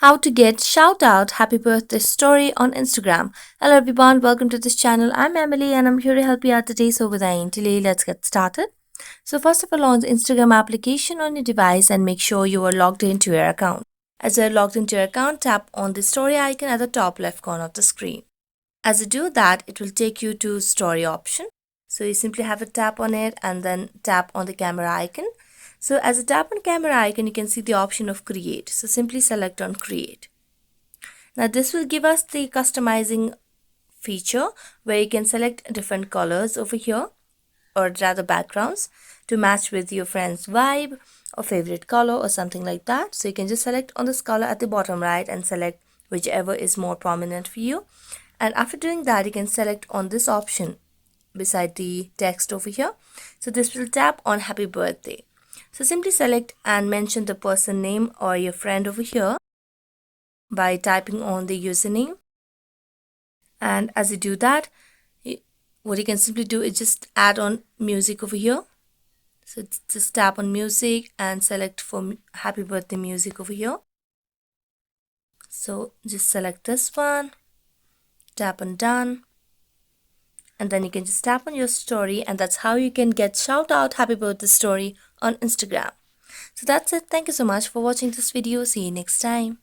How to get shout out happy birthday story on Instagram. Hello everyone, welcome to this channel. I'm Emily and I'm here to help you out today. So without delay, let's get started. So first of all, launch Instagram application on your device and make sure you are logged into your account. As you're logged into your account, tap on the story icon at the top left corner of the screen. As you do that, it will take you to story option. So you simply have a tap on it and then tap on the camera icon. So as you tap on camera icon, you can see the option of create. So simply select on create. Now this will give us the customizing feature where you can select different colors over here, or rather backgrounds, to match with your friend's vibe or favorite color or something like that. So you can just select on this color at the bottom right and select whichever is more prominent for you. And after doing that, you can select on this option beside the text over here. So this will tap on happy birthday. So simply select and mention the person name or your friend over here by typing on the username. And as you do that, what you can simply do is just add on music over here. So just tap on music and select for happy birthday music over here. So just select this one, tap on done, and then you can just tap on your story, and that's how you can get shout out happy birthday story on Instagram. So that's it. Thank you so much for watching this video. See you next time.